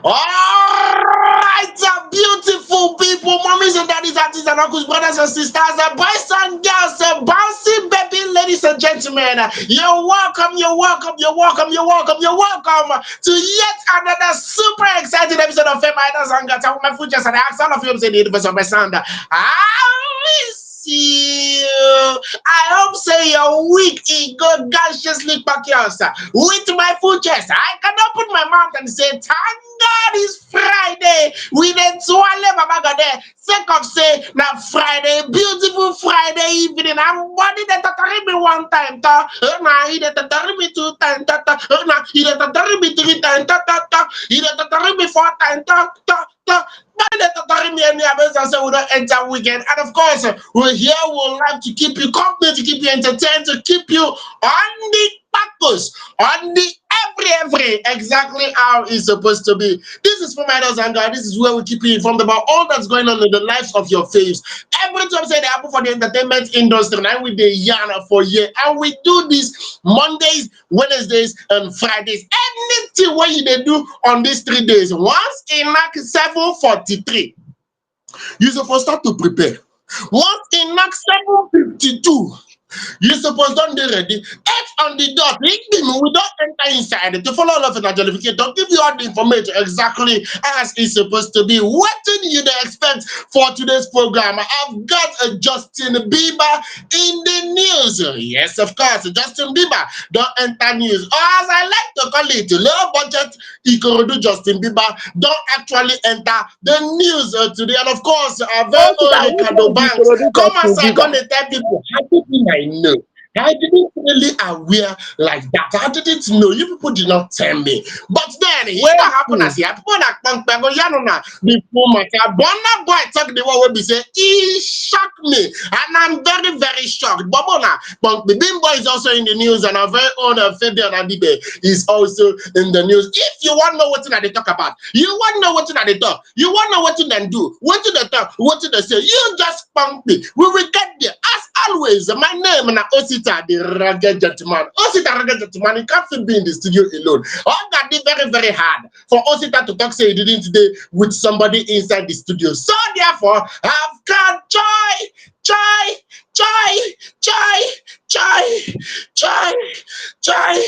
Alright, beautiful people, mommies and daddies, aunties and uncles, brothers and sisters, boys and girls, bouncing baby, ladies and gentlemen. You're welcome, you're welcome, you're welcome, you're welcome, you're welcome to yet another super exciting episode of Fameidols Hangout. I my futures and I ask all of you to say the universe of my sound. I miss you. I hope say your week is good, graciously back yours. With my full chest, I can open my mouth and say, thank God it's Friday. We didn't swallow my bag there. Sake of say, now Friday, beautiful Friday evening. I'm body that carry me one time. Now he that carry me two times. Now he that carry me three times. He that carry me four times. Carry me any others and say we don't enter weekend. And of course, we're here. We'll like to keep you company, to keep you entertained, to keep you on the purpose, on the every exactly how it's supposed to be. This is Fameidols Hangout. This is where we keep you informed about all that's going on in the lives of your faves. Every time say they happen for the entertainment industry, and we the yarn for year, and we do this Mondays, Wednesdays, and Fridays. Anything what you they do on these 3 days. Once in like 7:43, you supposed start to prepare. Once in like 7:52. You suppose don't be ready. X on the dot. We don't enter inside to follow all of the Don't give you all the information exactly as it's supposed to be. What did you expect for today's program? I've got a Justin Bieber in the news. Yes, of course, Justin Bieber don't enter news. Or as I like to call it, low budget Ikorodu Justin Bieber don't actually enter the news today. And of course, our very Oh, so own that which Reekado one be Banks Ikorodu come Justin outside, come Bieber? and tell people, how did I know? I didn't really aware like that. I didn't know. You people did not tell me. But then, it Wait, don't happen as here. People that come back, before my Burna Boy talk the one will be say, he shocked me. And I'm very, very shocked. But the Bimbo is also in the news, and our very own Fabian Adibe is also in the news. If you want to know what they talk about, you want to know what they talk, you want to know what they do, what they talk, what they say, you just pump me. We will get there. As always, my name is Osita, the rugged gentleman. Osita, rugged gentleman, he can't be in the studio alone. All that is very, very hard for Osita to talk, say he didn't today with somebody inside the studio. So therefore, I've got joy, joy, joy, joy, joy, joy, joy,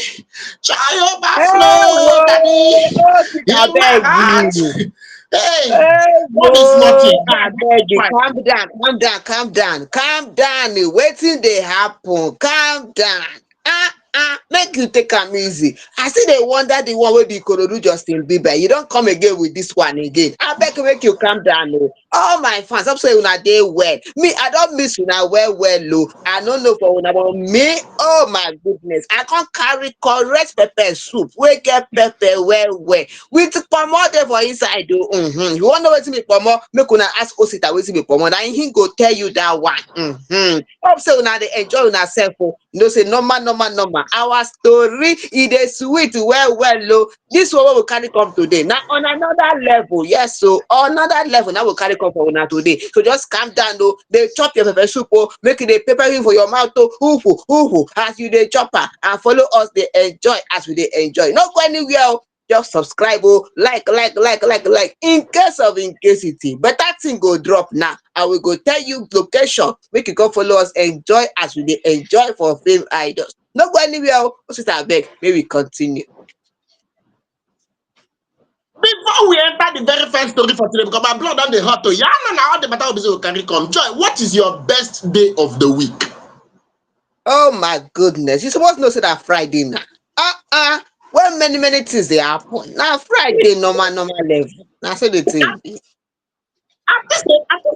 joy hey, overflow, daddy, oh, I in my beg heart. you. Hey, Hey, what is nothing? I beg you. Calm down, calm down, calm down, calm down. Waiting they happen. Calm down. Make you take am easy. I see they wonder the one wey be Ikorodu Justin Bieber. You don't come again with this one again. I beg you, make you calm down. Oh. All my fans, I'm saying una dey well. Me, I don't miss una well. Oh. I don't know for una, but me, oh my goodness, I can't carry correct pepper soup. We get pepper well. With pomo there for inside. Oh. You want to know wetin be pomo? Make una ask Osita wetin be pomo. Na him go tell you that one. Hope say una dey enjoy una sef. Oh. You know say normal. Our story e dey sweet well. Oh. This one wey we carry come today. Now on another level, yes. So on another level, now we carry come for una today. So just calm down. Oh. Dey chop your pepper soup. Oh. Make it dey peppering for your mouth. Oh. Ooh, as you dey chop am and follow us dey enjoy as we dey enjoy. No go anywhere. Oh. Just subscribe, like. In case better thing go drop now. I will go tell you location. Make you go follow us, enjoy as we dey enjoy for Fame Idols. No go anywhere. Sister beg, may we continue. Before we enter the very first story for today, because my blood on the hot, yeah, now all the matter will carry come. Joy, what is your best day of the week? Oh my goodness. You supposed to know say that Friday now. Well, many things they happen. Now Friday, normal level. Now so the thing be. I think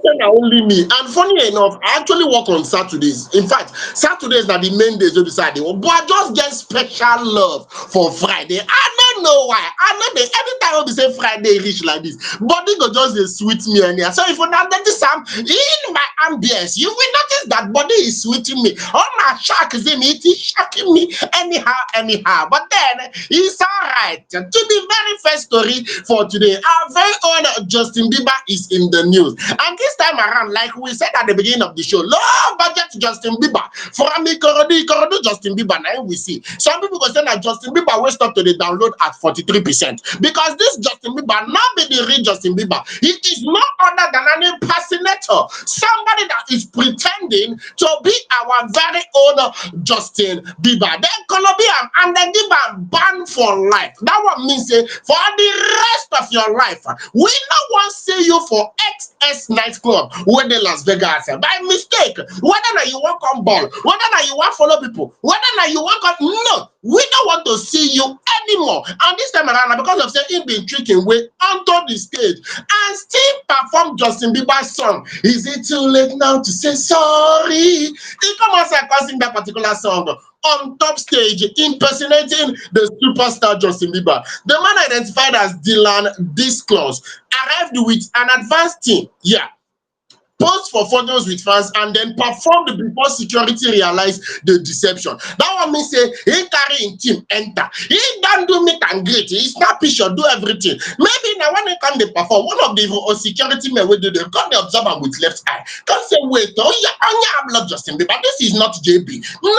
say na only me. And funny enough, I actually work on Saturdays. In fact, Saturdays are the main days of the Saturday. But I just get special love for Friday. I don't know why. I know that every time we say Friday reach like this, body go just dey sweet me anyhow. So if you not notice in my ambience, you will notice that body is sweeting me. All my shark is in it is shocking me anyhow. But then it's all right. To the very first story for today, our very own Justin Bieber is in the news. And this time around, like we said at the beginning of the show, low budget Justin Bieber. From Ikorodu, Justin Bieber, now we see. Some people go say that Justin Bieber will stop to the download at 43%. Because this Justin Bieber not be the real Justin Bieber. He is no other than an impersonator. Somebody that is pretending to be our very own Justin Bieber. Then Colombian and then give a ban for life. That one means for the rest of your life, we no want to see you for XS nightclub with the Las Vegas by mistake. Whether you want come ball, whether you want follow people, whether you want come, no, we don't want to see you anymore. And this time around, because of saying he been tricking way onto the stage and still perform Justin Bieber's song. Is it too late now to say sorry? He come and sing that particular song on top stage, impersonating the superstar Justin Bieber. The man identified as Dylan Disclose arrived with an advanced team. Yeah. Post for photos with fans and then performed before security realized the deception. That one means say he carry in team enter. He don't do meet and greet. He snap picture, do everything. Maybe now when they come they perform, one of the security men will do they come they observe him with left eye. Come say wait, oh yeah, I'm not Justin Bieber. This is not JB. No.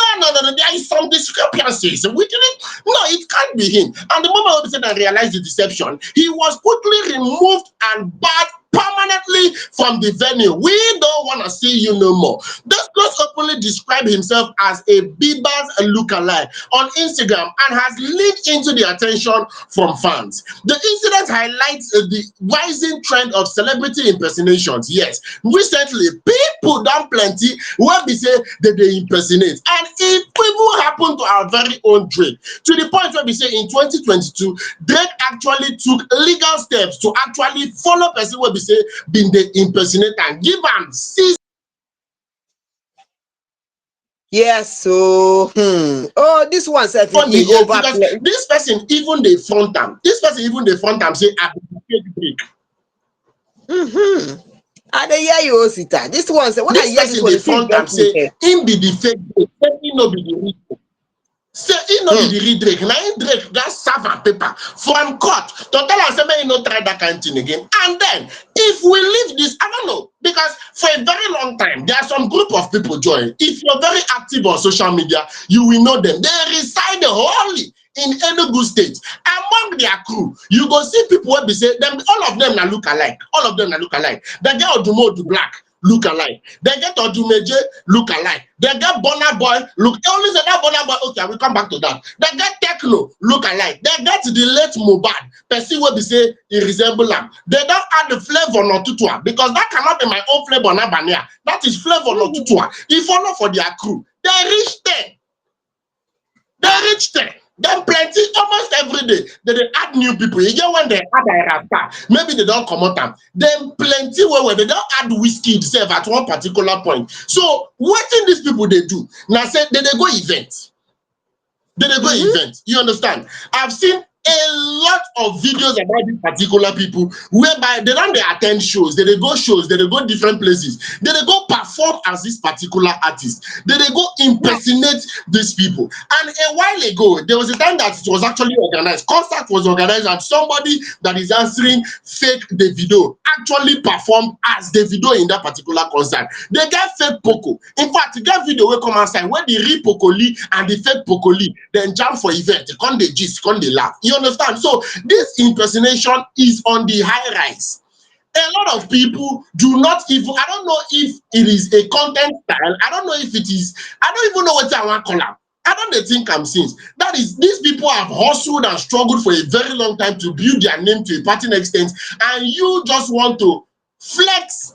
There is some discrepancies. We didn't. No, it can't be him. And the moment we said and realized the deception, he was quickly removed and barred permanently from the venue. We don't want to see you no more. This Disclose openly described himself as a Bieber's lookalike on Instagram and has leaned into the attention from fans. The incident highlights the rising trend of celebrity impersonations. Yes, recently people done plenty where we say that they impersonate, and it even happened to our very own Drake, to the point where we say in 2022 Drake actually took legal steps to actually follow person where we say been the impersonator and give am cease. Yes, so oh, this one self Funny, he yes, over. because this person even the front time. This person even the front time say I be fake Drake. I dey hear you, Osita. This one say when I This hear this person one, the the thing front time just me. say him be the fake Drake, say he no be the real Drake. Say he no be the real Drake. Now he Drake that serve and paper from court to tell us say make he no try that kind of thing again. And then if we leave this, I don't know, because for a very long time there are some group of people join. If you're very active on social media, you will know them. They reside wholly in Enugu State. Among their crew, you go see people where they say them, all of them na look alike. All of them na look alike. They get Odumo to black, look alike. They get Odumeje, look alike. They get Burna Boy, look. Only say that Burna Boy. Okay, I will come back to that. They get Techno, look alike. They get the late Mobad. Person where they say he resemble them. They don't add the flavor no tutua because that cannot be my own flavor na bania. That is flavor no tutua. He follow for their crew. They reach there. They reach there. Then plenty almost every day. They add new people. You get when they add a rapper, maybe they don't come out them. Then plenty where they don't add whiskey itself at one particular point. So what thing these people they do? Now say they go event. They go event. You understand? I've seen a lot of videos about these particular people whereby they don't attend shows, they go shows, they go different places, they go perform as this particular artist, they go impersonate these people. And a while ago, there was a time that it was actually organized, concert was organized, and somebody that is answering fake Davido actually performed as Davido in that particular concert. They get fake Poco. In fact, you get video will come outside where the real Pocoli and the fake Pocoli then jump for event, they come the gist, come the laugh. You understand? So this impersonation is on the high rise. A lot of people do not even, I don't know if it is a content style, I don't know if it is, I don't even know what I want to call them. I don't think I'm since. That is, these people have hustled and struggled for a very long time to build their name to a certain extent, and you just want to flex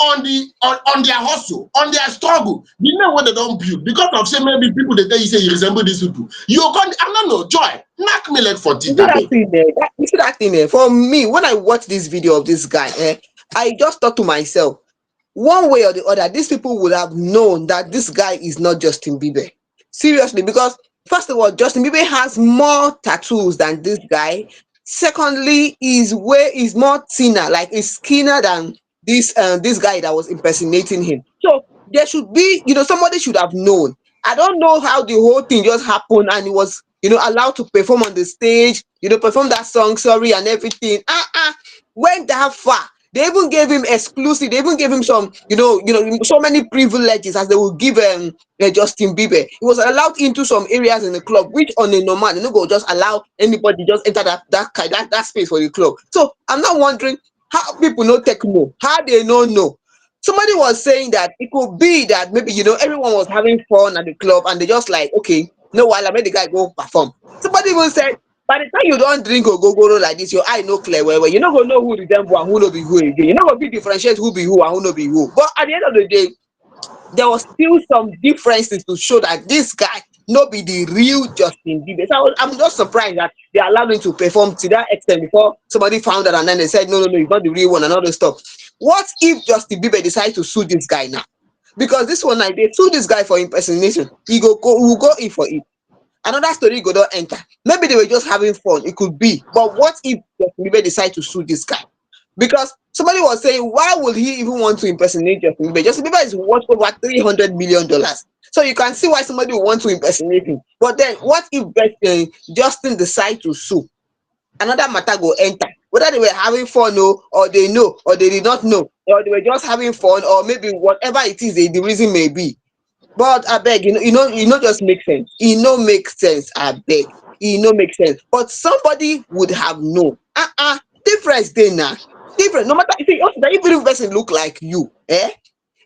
on their hustle, on their struggle. You know what they don't build because of say maybe people they tell you say you resemble these people. You can't, I don't know, Joy, knock me like for You see Tita. that thing there? You see that thing there? For me, when I watch this video of this guy, I just thought to myself, one way or the other, these people would have known that this guy is not Justin Bieber. Seriously, because first of all, Justin Bieber has more tattoos than this guy. Secondly, his way is more thinner, like he's skinnier than this guy that was impersonating him. So there should be, somebody should have known. I don't know how the whole thing just happened and he was, allowed to perform on the stage, perform that song, sorry, and everything. Went that far. They even gave him exclusive. They even gave him some, so many privileges as they would give Justin Bieber. He was allowed into some areas in the club, which on a normal, go just allow anybody just enter that space for the club. So I'm not wondering how people know techno, how they know. Somebody was saying that it could be that maybe everyone was having fun at the club and they just like, okay, no, while I made the guy go perform. Somebody even said, by the time you don't drink or go like this, your eye no clear well. You're not gonna know who resemble and who no be who again. You're not gonna be differentiate who be who and who no be who. But at the end of the day, there was still some differences to show that this guy no be the real Justin Bieber. So I'm just surprised that they allowed him to perform to that extent before somebody found out and then they said no, he's not the real one and all this stuff. What if Justin Bieber decides to sue this guy now? Because this one night they sue this guy for impersonation. He will go in for it. Another story go don enter. Maybe they were just having fun. It could be. But what if Justin Bieber decide to sue this guy? Because somebody was saying, why would he even want to impersonate Justin Bieber? Justin Bieber is worth over $300 million. So you can see why somebody would want to impersonate him. But then, what if Justin decide to sue? Another matter go enter. Whether they were having fun, or they know, or they did not know, or they were just having fun, or maybe whatever it is, the reason may be. But I beg, just make sense. It no make sense. I beg, it no make sense. But somebody would have known. Difference there now. Different. No matter if even if person look like you, eh?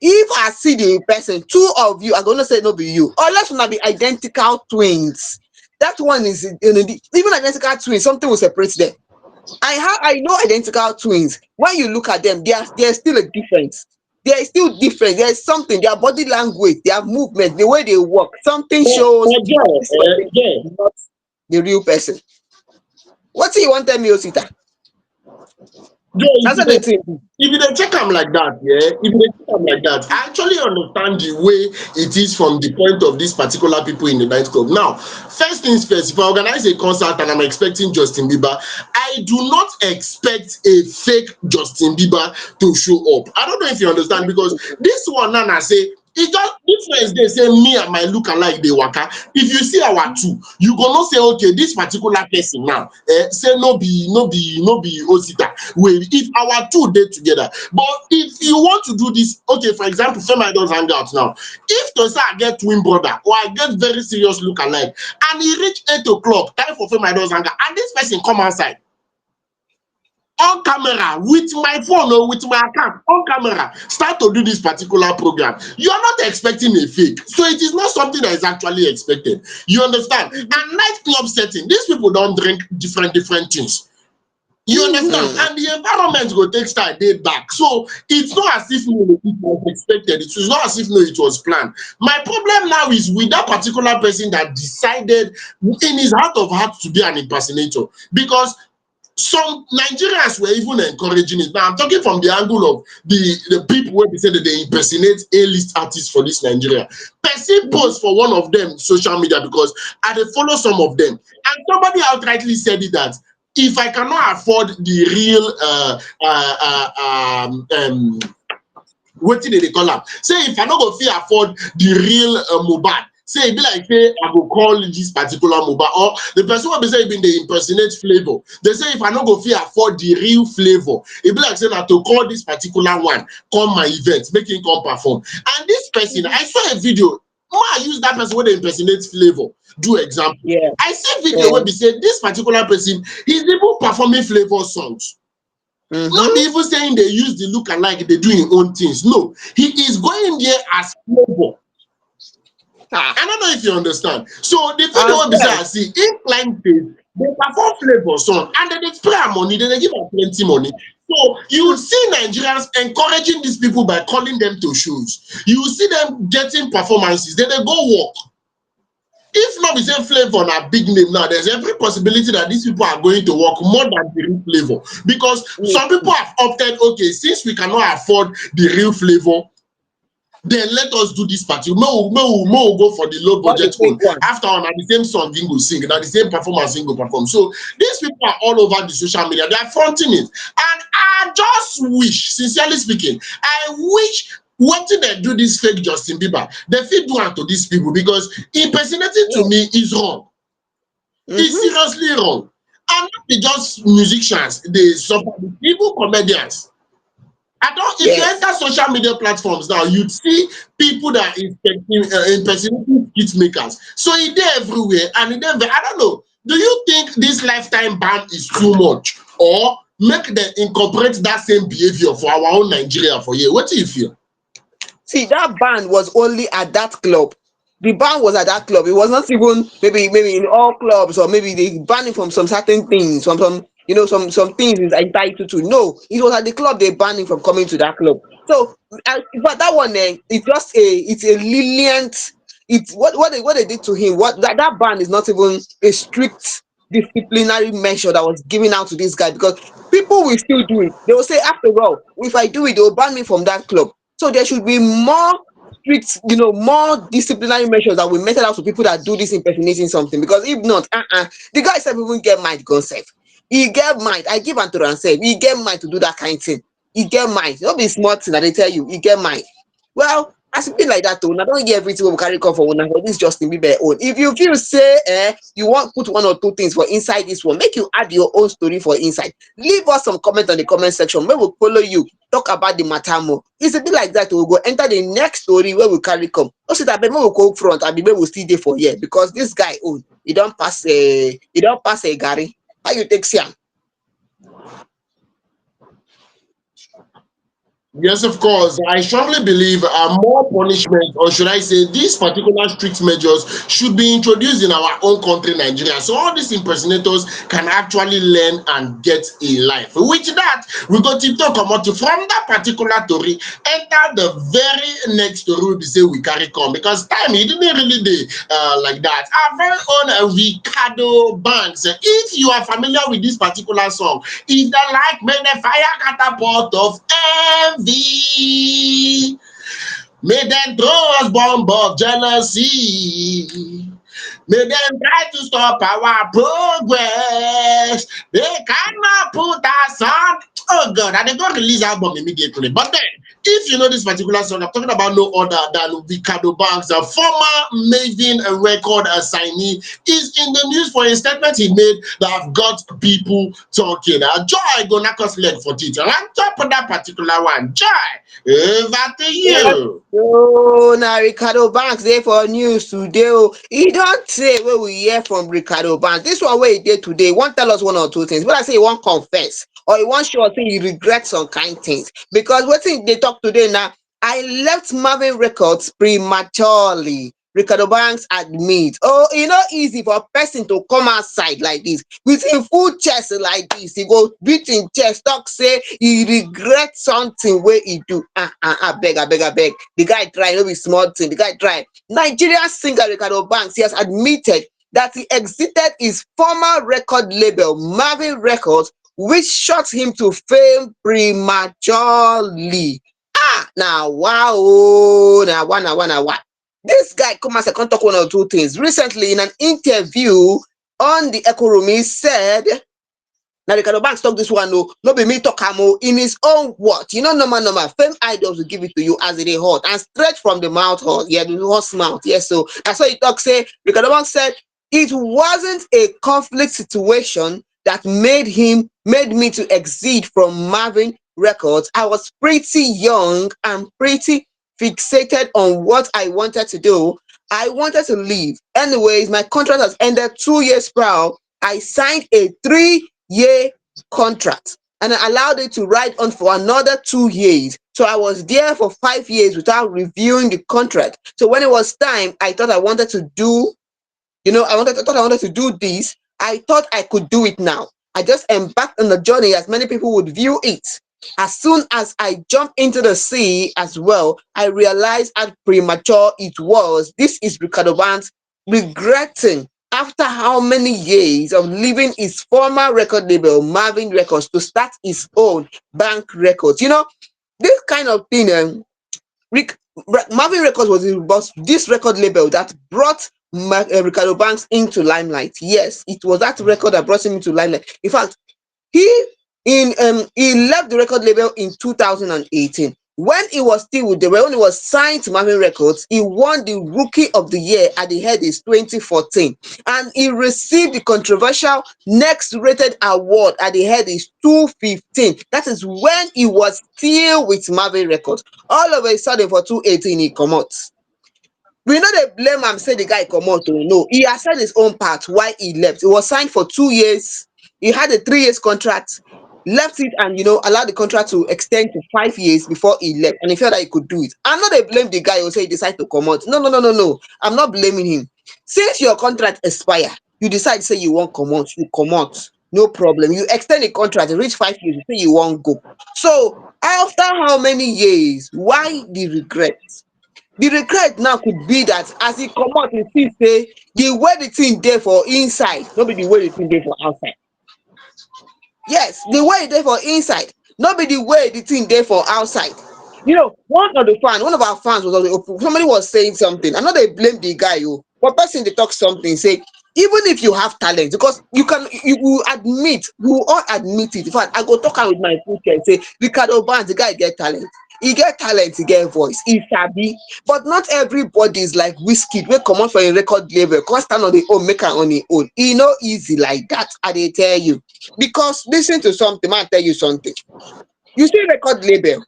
If I see the person, two of you are gonna say no be you, unless una be identical twins. That one is even identical twins. Something will separate them. I know identical twins. When you look at them, there's still a difference. There is still difference. There is something. Their body language, their movement, the way they walk. Something shows that this person is not the real person. What do you want to tell me, Osita? Joe, Answer the thing. if you dey check am like that, yeah, if you dey check am like that, I actually understand the way it is from the point of these particular people in the nightclub. Now, first things first, if I organize a concert and I'm expecting Justin Bieber, I do not expect a fake Justin Bieber to show up. I don't know if you understand, because this one now na say e just difference dey say me and my look-alike dey waka. If you see our two, you go know say okay, this particular person now say no be Osita. Well, if our two dey together, but if you want to do this, okay, for example, Fameidols Hangout now, if to say I get twin brother or I get very serious look-alike and e reach 8 o'clock, time for Fameidols Hangout, and this person come outside on camera with my phone or with my account on camera, start to do this particular program, you are not expecting a fake. So it is not something that is actually expected. You understand? And nightclub setting, these people don't drink different things. You understand? And the environment will take style day back. So it's not as if it was expected. It was not as if it was planned. My problem now is with that particular person that decided in his heart of hearts to be an impersonator, because some Nigerians were even encouraging it. Now I'm talking from the angle of the people where they say that they impersonate A-list artists for this Nigeria. Person post for one of them social media, because I dey follow some of them, and somebody outrightly said it that if I cannot afford the real wetin dey call am, say if I no go fit afford the real Mohbad, say e be like say I go call this particular Mohbad, or the person wey be say e bin dey impersonate Flavour, they say if I no go fit afford the real Flavour, e be like say na to call this particular one come my event make him come perform. And this person, I saw a video, I use that person wey dey impersonate Flavour do example. Yeah. I see video wey be say this particular person, he's even performing Flavour songs. Not be even saying they use the look alike, they do his own things. No, he is going there as Flavour. I don't know if you understand. So the video wey be say I see incline page, they perform Flavour song and then they spray am money, then they give am plenty money. So you see Nigerians encouraging these people by calling them to shows. You see them getting performances, then they go work. If not be say Flavour na big name now, there's every possibility that these people are going to work more than the real Flavour, because some people have opted, okay, since we cannot afford the real Flavour, then let us do this party. No, go for the low budget one. After on, the same song he go sing, na the same performance he go perform. So these people are all over the social media. They are fronting it, and I just wish, sincerely speaking, I wish wetin dem do this fake Justin Bieber, they fit do am to these people, because impersonating to me is wrong. It's seriously wrong. And not be just musicians, they suffer, even comedians. I don't. If you Yes. enter social media platforms now, you'd see people that is impersonating skit makers. So it there everywhere, and it there. I don't know. Do you think this lifetime ban is too much, or make them incorporate that same behavior for our own Nigeria for here? What do you feel? See, that band was only at that club. The band was at that club. It was not even maybe in all clubs, or maybe they banned him from some certain things, from some some things he's entitled to. No, it was at the club they banned him from coming to that club. So, but that one, it's just it's a lenient. It's what they did to him. What that ban is not even a strict disciplinary measure that was given out to this guy, because people will still do it. They will say, after all, if I do it, they will ban me from that club. So there should be more strict, more disciplinary measures that will meted out to people that do this impersonating something. Because if not, the guy said even get mind concept. He get mind. I give Anto and say he get mind to do that kind of thing. He get mind. Don't be smart thing that they tell you. He get mind. Well, as it be like that, too. I don't get everything we carry come for una for this Justin Bieber own. If you feel say you want put one or two things for inside this one, make you add your own story for inside. Leave us some comment on the comment section. We will follow you. Talk about the matter more. It's a bit like that. We will go enter the next story where we carry come. Also, that we will go front and we will still there for here, because this guy own he don't pass a Gary. How you take Siam? Yes, of course. I strongly believe more punishment, or should I say, these particular strict measures should be introduced in our own country, Nigeria, so all these impersonators can actually learn and get a life. With that, we go to talk about from that particular story, enter the very next story we say we carry come, because time he didn't really do like that. Our very own Reekado Banks. If you are familiar with this particular song, is the like made the fire catapult of envy. May them throw us bomb of jealousy. May them try to stop our progress. They cannot put us on. Oh God, and they go release album immediately. But then, if you know this particular song, I'm talking about no other than Reekado Banks, a former Mavin record assignee, is in the news for a statement he made that have got people talking. Joy go knock us leg for it. And on top of that particular one, Joy, over to Yes. you. Oh, now Reekado Banks there for news today. Oh, he don't say where we hear from Reekado Banks. This one where he did today, he won't tell us one or two things. But I say he won't confess, or he won't show us say he regrets some kind things. Because what thing they talk today now, I left Mavin Records prematurely. Reekado Banks admit, oh, e no easy for a person to come outside like this with him full chest like this. He go beat him chest, talk say he regret something wey he do. Abeg. The guy try, no be small thing. The guy try. Nigerian singer Reekado Banks, he has admitted that he exited his former record label, Mavin Records, which shot him to fame prematurely. Now wow, now this guy come as a come talk one or two things. Recently, in an interview on the Echo Room, he said, now Reekado Banks talk this one, no be me talk am in his own words. Normal. Fame idols will give it to you as it is hot and straight from the mouth hot. Yeah, the horse mouth. Yes, so that's why he talk say, Reekado Banks said, it wasn't a conflict situation that made me to exit from Mavin Records. I was pretty young and pretty fixated on what I wanted to do. I wanted to leave. Anyways, my contract has ended 2 years prior. I signed a 3-year contract and I allowed it to ride on for another 2 years. So I was there for 5 years without reviewing the contract. So when it was time, I thought I wanted to do, I thought I wanted to do this. I thought I could do it now. I just embarked on the journey as many people would view it. As soon as I jumped into the sea as well, I realized how premature it was. This is Reekado Banks regretting after how many years of leaving his former record label, Mavin Records, to start his own Bank Records. This kind of thing, Rick, Mavin Records was this record label that brought Reekado Banks into limelight. Yes, it was that record that brought him into limelight. In fact, he he left the record label in 2018. When he was still with the when he was signed to Mavin Records, he won the Rookie of the Year at the head is 2014, and he received the controversial Next Rated Award at the head is 215. That is when he was still with Mavin Records. All of a sudden for 218 he come out. We no dey blame am say the guy comot oo. No, he accept his own part why he left. He was signed for 2 years. He had a 3 years contract, left it and allowed the contract to extend to 5 years before he left, and he felt that he could do it. I'm not dey blame the guy who say he decide to comot. No, no, no, no, no. I'm not blaming him. Since your contract expire, you decide say you wan comot, you comot. No problem. You extend the contract, reach 5 years, you say you wan go. So after how many years? Why the regret? The regret now could be that as e comot, e see say the way the thing dey for inside no be the way the thing dey for outside. Yes, the way e dey for inside no be the way the thing dey for outside. One of our fans was on the open. Somebody was saying something. I know they blame the guy, but person they talk something, say, even if you have talent, because you admit, you all admit it. In fact, I go talk am with my full chest, say, Reekado Banks, the guy get talent. He get talent, he get voice, he sabi. But not everybody is like Whiskey, wey comot for a record label, come stand on the own, make am on him own. E no easy like that, I dey tell you. Because listen to something, man, tell you something. You see record label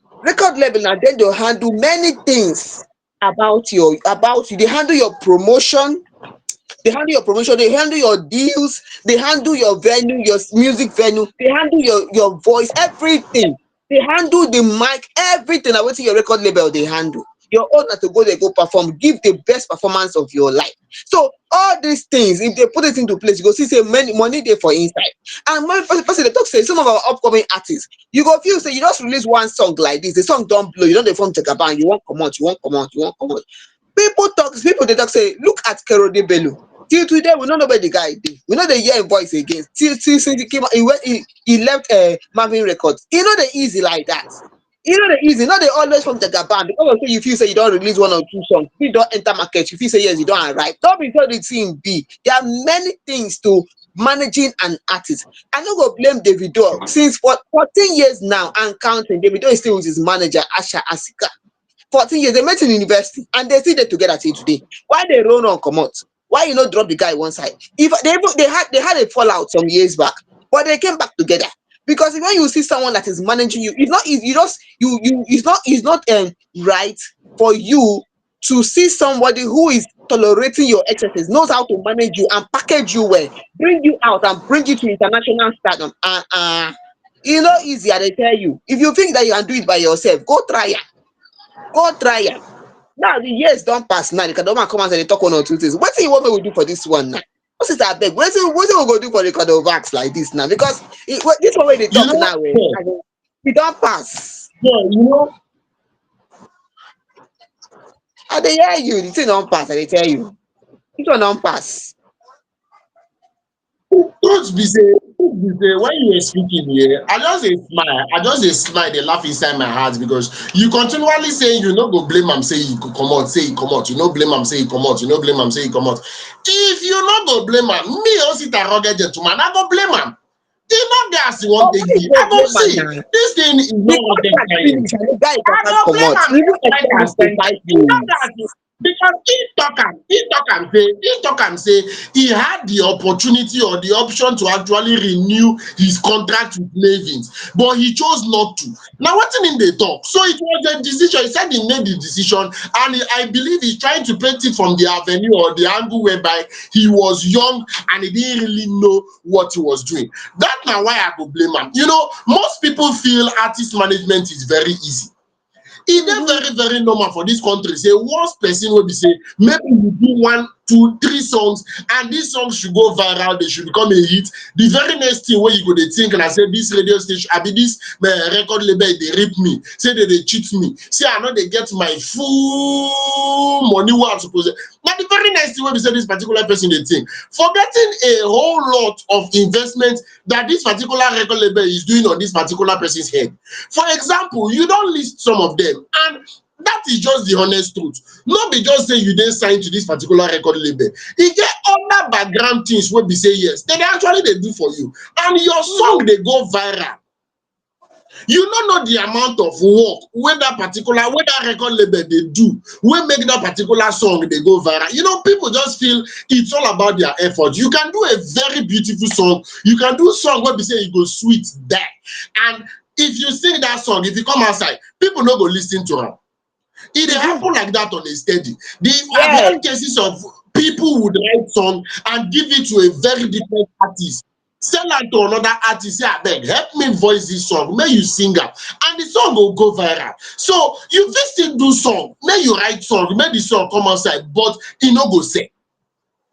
na dem dey handle many things about you. They handle your promotion, they handle your deals, they handle your venue, your music venue, they handle your voice, everything. They handle the mic, everything na wetin your record label dey handle. Your own na to go there, go perform, give the best performance of your life. So all these things, if they put it into place, you go see say many money dey for inside. And one person dey talk say some of our upcoming artists, you go feel say you just release one song like this, the song don blow, you don dey form jagaban, you wan comot, you wan comot, you wan comot. People dey talk say look at Kerode Bello. Till today we no know where the guy dey. We no dey hear him voice again. Till since he came out, he left Mavin Records. E no dey easy like that. E no dey easy. No dey always from jagaban because of say you feel say you don release one or two songs, you don enter market, you feel say yes you don arrive. No be so the thing be. There are many things to managing an artist. I no go blame Davido. Since for 14 years now and counting, Davido is still with his manager Asha Asika. 14 years, they met in university and they still dey together till today. Why they run on comot? Why you no drop the guy one side? If they had a fallout some years back, but they came back together. Because when you see someone that is managing you, it's not easy. It's not right for you to see somebody who is tolerating your excesses, knows how to manage you and package you well, bring you out and bring you to international stardom. E no easy, I dey tell you. If you think that you can do it by yourself, go try am. Go try am. Now the years don pass now, the Reekado come out and dey talk one or two things. Wetin you want make we do for this one now? What is abeg? Wetin we go do for Reekado Banks like this now? Because this one wey dey You talk know, now, e don pass. yeah, I dey hear you. The thing don pass. I dey tell you. This one don pass. truth be say when you were speaking here, I just dey smile, dey laugh inside my heart because you continually say you no go blame am say e go comot, say e comot, you no blame am say e comot, you no blame am say e comot. If you no go blame am, me Osita rugged gentleman, I go blame am. E no get as e wan But take why you be. go I go blame am see now? dis thing is The not rocket contract science. finish and the guy I waka go blame comot. am Even left, right, extend and it to center. 5 years. Because he talk am say he had the opportunity or the option to actually renew his contract with Mavins, but he chose not to. Now wetin him dey talk? So it was a decision. He said he made the decision, and I believe he's trying to paint it from the avenue or the angle whereby he was young and he didn't really know what he was doing. That na why I go blame am. Most people feel artist management is very easy. E dey very very normal for dis country say once person wey be say maybe you do 1, 2, 3 songs and dis songs should go viral, they should become a hit, the very next thing wey you go dey think na say dis radio station abi dis record label dey rape me, say they dey cheat me, say I no dey get my full money wey I suppose. Na the very next thing wey be say dis particular person dey think, forgetting a whole lot of investment that dis particular record label is doing on dis particular person's head. For example, you don list some of them, and that is just the honest truth. No be just say you dey sign to this particular record label. E get other background things wey be say yes, they dey actually dey do for you, and your song dey go viral. You don't know the amount of work when that record label they do, when make that particular song they go viral. You know, people just feel it's all about their effort. You can do a very beautiful song, you can do a song where they say you go sweet there. And if you sing that song, if you come outside, people no go listen to am. It dey Mm-hmm. happen like that on a steady. I've Yes. heard cases of people would write song and give it to a very different artist, sell am to another artist, say abeg help me voice this song, make you sing am, and the song go viral. So you fit still do song, make you write song, make the song come outside, but e no go sell.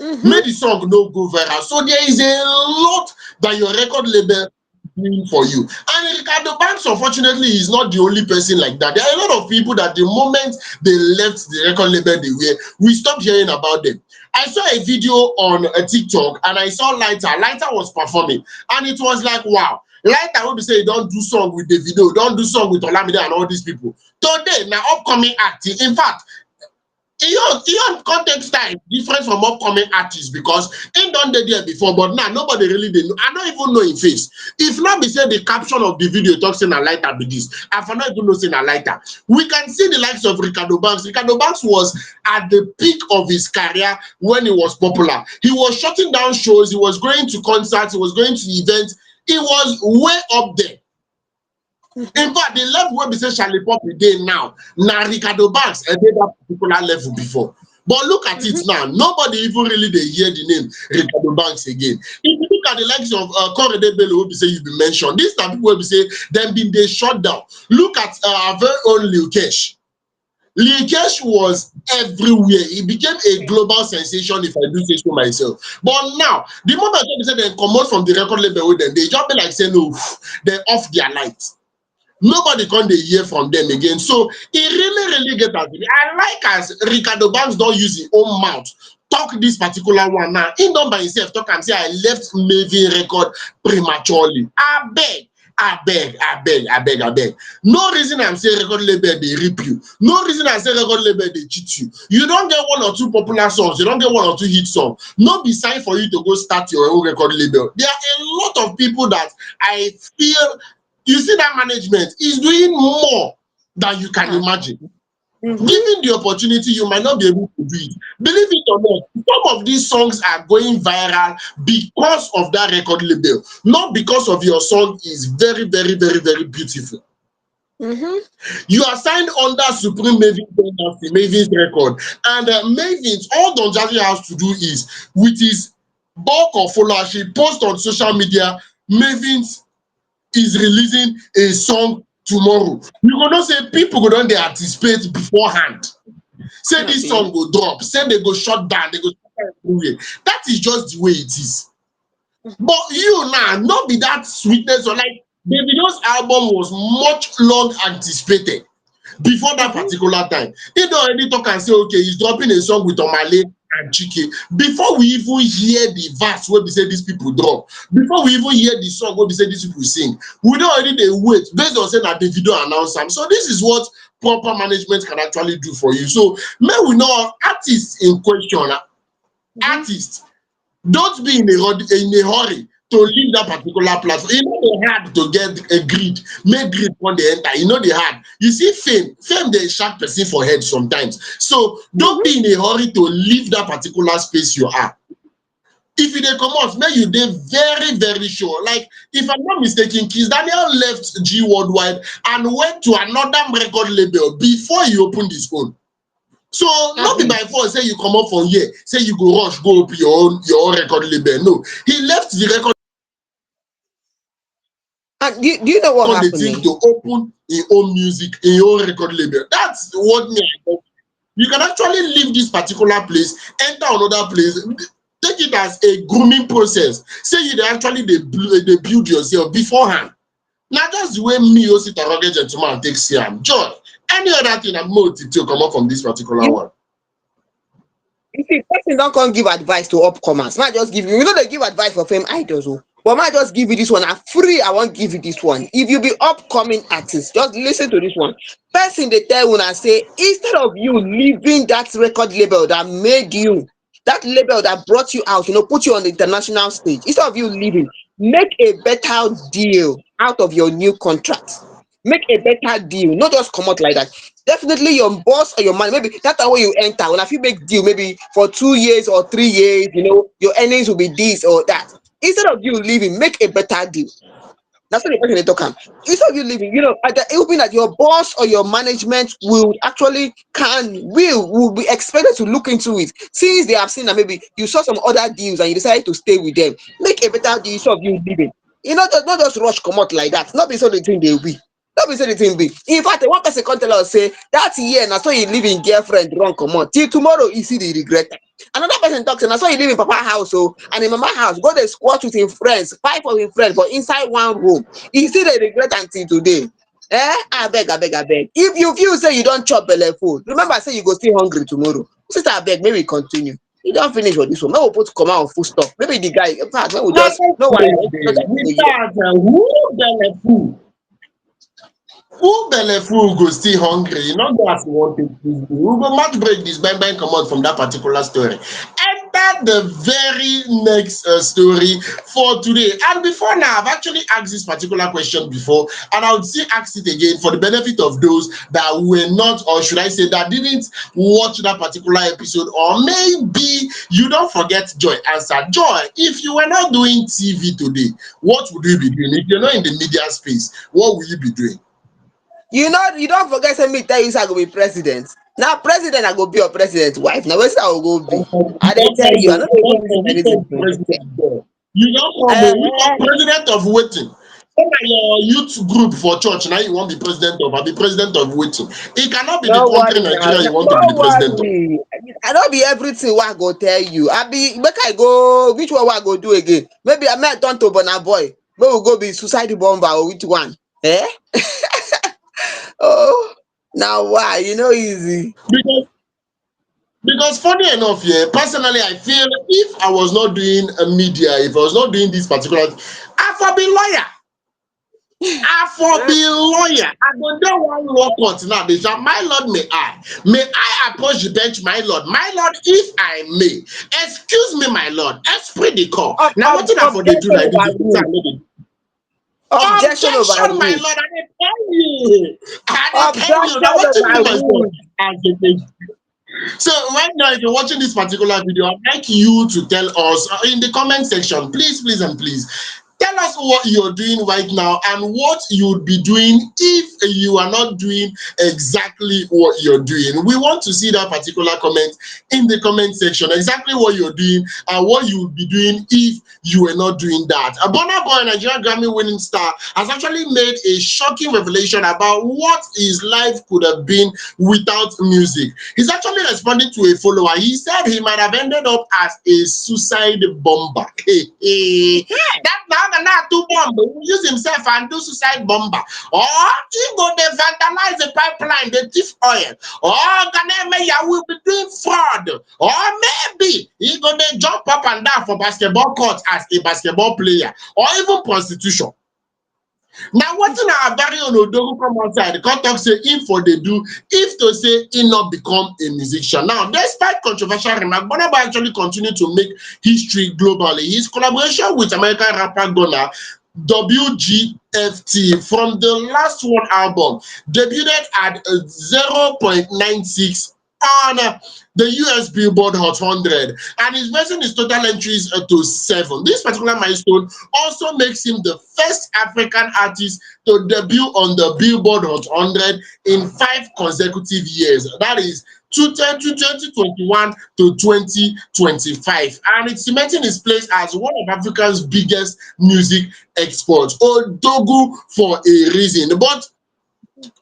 Mm-hmm. Make the song no go viral. So there is a lot that your record label doing for you. And Reekado Banks, unfortunately, is not the only person like that. There are a lot of people that the moment they left the record label they were, we stopped hearing about them. I saw a video on a TikTok and I saw Lighter. Lighter was performing and it was like, wow. Lighter will be say don't do song with the video, don't do song with Olamide and all these people. Today, now upcoming acting. In fact, Iyon context time different from upcoming artists because him don dey there before, but now nobody really dey know. I no even know him face. If not be say the caption of the video talk say na Lighter be this, I for not even know say na Lighter. We can see the likes of Reekado Banks. Reekado Banks was at the peak of his career when he was popular. He was shutting down shows, he was going to concerts, he was going to events. He was way up there. In fact, the level wey be say Charlie Pop dey now, na Reekado Banks dey that particular level before. But look at it Mm-hmm. now, nobody even really dey hear the name Reekado Banks again. If you look at the likes of Korede Bello wey be say you been mention, these na people wey be say dem been dey shut down. Look at our very own Lil Kesh. Lil Kesh was everywhere. He became a global sensation, if I do say so myself. But now, the moment wey be say dem comot from the record label with them, they just be like say no, dem off their lights. Nobody come dey hear from them again. So e really get as I like as Reekado Banks don use him own mouth talk this particular one now. He don by himself talk am say I left Mavin record prematurely. Abeg. No reason I'm say record label dey rip you. No reason I say record label dey cheat you. You don get one or two popular songs, you don get one or two hit songs. No be sign for you to go start your own record label. There are a lot of people that I feel you see that management is doing more than you can imagine. Mm-hmm. Given the opportunity, you might not be able to do it. Believe it or not, some of these songs are going viral because of that record label, not because of your song is very beautiful. Mm-hmm. You are signed under Supreme Mavin Dynasty, Mavin's record, and Mavin's all Don Jazzy has to do is with his bulk of followers, he post on social media, Mavin's is releasing a song tomorrow. You go know say people go don dey anticipate beforehand. Say this Okay. song go drop, say they go shut down, they go shut down everywhere. That is just the way it is. But you now, not be that sweetness or like Davido's album was much long anticipated before that Mm-hmm. particular time. He don already talk and say okay, he's dropping a song with Omale and Chike. Before we even hear the verse wey be say these people drop, before we even hear the song wey be say these people sing, we don already dey wait based on say na Davido announce am. So this is what proper management can actually do for you. So make we know artists in question, Mm-hmm. artists don't be in a hurry to leave that particular platform. E no dey hard to get a grid, make grid come dey enter. E no dey hard. You see fame dey sharp person for head sometimes. So don't Mm-hmm. be in a hurry to leave that particular space you are. If you dey comot, make you dey very sure. Like if I'm not mistaken, Kiss Daniel left G Worldwide and went to another record label before he opened his own. So not be Okay. by force say you comot from here, say you go rush go open your own record label. No, he left the record And do you know what on the happened? thing Eh? to open his own music in your own record label. That's what me I know. You can actually leave this particular place, enter another place, take it as a grooming process. Say you dey actually dey build yourself beforehand. Na just the way me Osita rugged gentleman take see am. Joy, any other thing I'm more to comot from this particular You one. you see, person don't come give advice to upcomers. Might just give you, they give advice for fame idols. Oh. But might just give you this one. I'm free. I won't give you this one. If you be upcoming artist, just listen to this one. Person they tell when I say, instead of you leaving that record label that made you, that label that brought you out, put you on the international stage, instead of you leaving, make a better deal out of your new contract. make a better deal, not just come out like that. Definitely your boss or your man, maybe that's the way you enter. When if you make deal, maybe for 2 years or 3 years, your earnings will be this or that. Instead of you leaving, make a better deal. That's what the person they talk am. Instead of you leaving, at the hoping that your boss or your management will actually will be expected to look into it, since they have seen that maybe you saw some other deals and you decided to stay with them. Make a better deal instead of you leaving. Not just rush come out like that. Not be so the thing they be. Not be so the thing be. In fact, one person come tell us say that year na so you leave in girlfriend run comot till tomorrow you see the regret. Another person talk say na so you live in papa house and in mama house go dey squat with him friends, 5 of him friends for inside one room. E still dey regret until today. Abeg. If you feel say you don chop belle full, remember say you go still hungry tomorrow. Sister abeg make we continue. You don finish for this one. Make we put comma on full stop. Maybe the guy, in fact, make we Now, just no wahala. Make we with just that, who belle full go still hungry? You know that's one thing. We go much break this bang come out from that particular story. Enter the very next story for today. And before now, I've actually asked this particular question before, and I would still ask it again for the benefit of those that were not, or should I say, that didn't watch that particular episode, or maybe you don't forget Joy answer. Joy, if you were not doing TV today, what would you be doing? If you're not in the media space, what will you be doing? You don't forget say me tell you say I go be president. Now president I go be your president wife. Now where I will go be? I dey tell you, I no dey even miss Which anything of to president there? You don't come uh, which of president of waiting? Say na your youth group for church now you wan be president of, I be president of waiting. It cannot be the no country worry now, Nigeria you want to be no the president of. worry. I no be everything wey I go tell you. I be make I go which one wey I go do again? Maybe I might turn to Burna Boy. Make we go be suicide bomber or which one? Eh? Oh, now why? You know easy. Because because funny enough, yeah, personally I feel if I was not doing a media, if I was not doing this particular, I for be lawyer. I for be lawyer. I go do one law court now. They say, my lord, may I approach the bench, my lord, if I may. Excuse me, my lord. Esprit de corps. Now, what did I for they do Objection like this? overruled. Objection Objection, my overruled. lord. I dey tell you. I dey tell you. Now, Objection what did you myself? overruled. As a so right now, if you're watching this particular video, I'd like you to tell us in the comment section, please, and please, tell us what you're doing right now and what you would be doing if you are not doing exactly what you're doing. We want to see that particular comment in the comment section, exactly what you're doing and what you would be doing if you were not doing that. A Burna Boy, Nigerian Grammy winning star, has actually made a shocking revelation about what his life could have been without music. He's actually responding to a follower. He said he might have ended up as a suicide bomber. That now do bomb, he will use himself and do suicide bomber. Or he go they vandalize the pipeline, they thief oil. Or Ghanaian will be doing fraud. Or maybe he go they jump up and down for basketball court as a basketball player. Or even prostitution. Now, what in our very own Odogu come outside, the talk say if for they do, if to say he not become a musician. Now, despite controversial remark, Burna Boy actually continue to make history globally. His collaboration with American rapper Gunna WGFT from the last one album debuted at 0.96 on the US Billboard Hot 100, and is raising his total entries to 7. This particular milestone also makes him the first African artist to debut on the Billboard Hot 100 in 5 consecutive years. That is 2021 to 2025, and it's cementing his place as one of Africa's biggest music exports. Odogu for a reason. But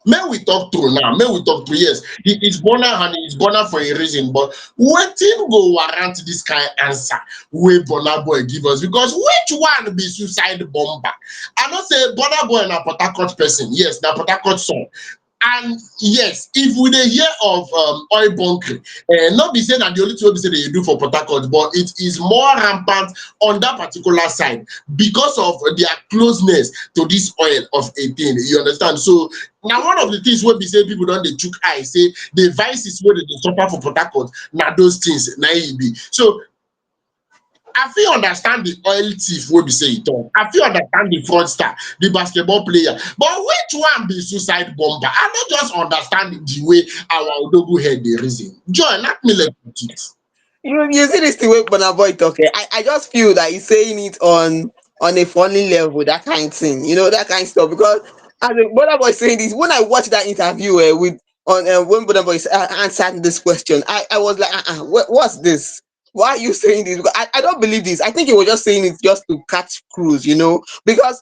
may we talk through now, may we talk through. Yes, he is born and he is born for a reason, but wetin go warrant this kind of answer wey Burna Boy give us? Because which one be suicide bomber? I know say Burna Boy na Port Harcourt person, yes, na Port Harcourt son. And yes, if we dey hear of oil bunkering, not be saying that the only thing wey be say they do for Port Harcourt, but it is more rampant on that particular side because of their closeness to this oil of 18. You understand? So now one of the things wey be say people don dey chook eye say the vices wey dey suffer for Port Harcourt na those things na e be. So I feel understand the oil thief wey be say e talk. I feel understand the fraudster, the basketball player. But which one be suicide bomber? I don't just understand the way our Odogu head the reason. Joy, let me let it. You see this thing wey Burna Boy talk, I just feel that he's saying it on a funny level, that kind thing, that kind stuff. Because as a Burna Boy saying this, when I watched that interview with on when Burna Boy answered this question, I was like, what's this? Why are you saying this? Because I don't believe this. I think he was just saying it just to catch cruise, because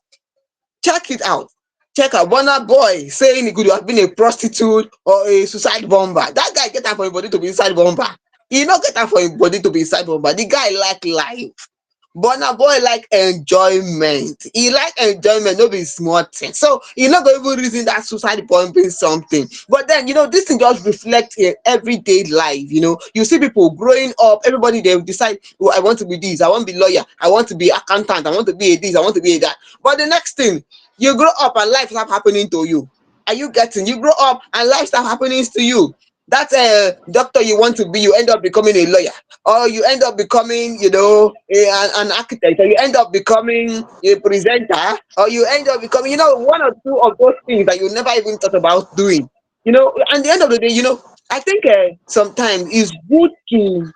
check it out. Check out Burna Boy saying he could have been a prostitute or a suicide bomber. That guy get am for him body to be suicide bomber. He not get am for him body to be suicide bomber. The guy like life. Burna Boy like enjoyment. He like enjoyment, no be small thing. So he not go even reason that suicide bombing something. But then this thing just reflect in everyday life. You see people growing up, everybody they decide, oh, I want to be this, I want to be lawyer, I want to be accountant, I want to be a this, I want to be a that. But the next thing, you grow up and life start happening to you. Are you getting? You grow up and life start happening to you. That doctor you want to be, you end up becoming a lawyer, or you end up becoming, an architect, or you end up becoming a presenter, or you end up becoming, one or two of those things that you never even thought about doing. At the end of the day, I think sometimes it's good to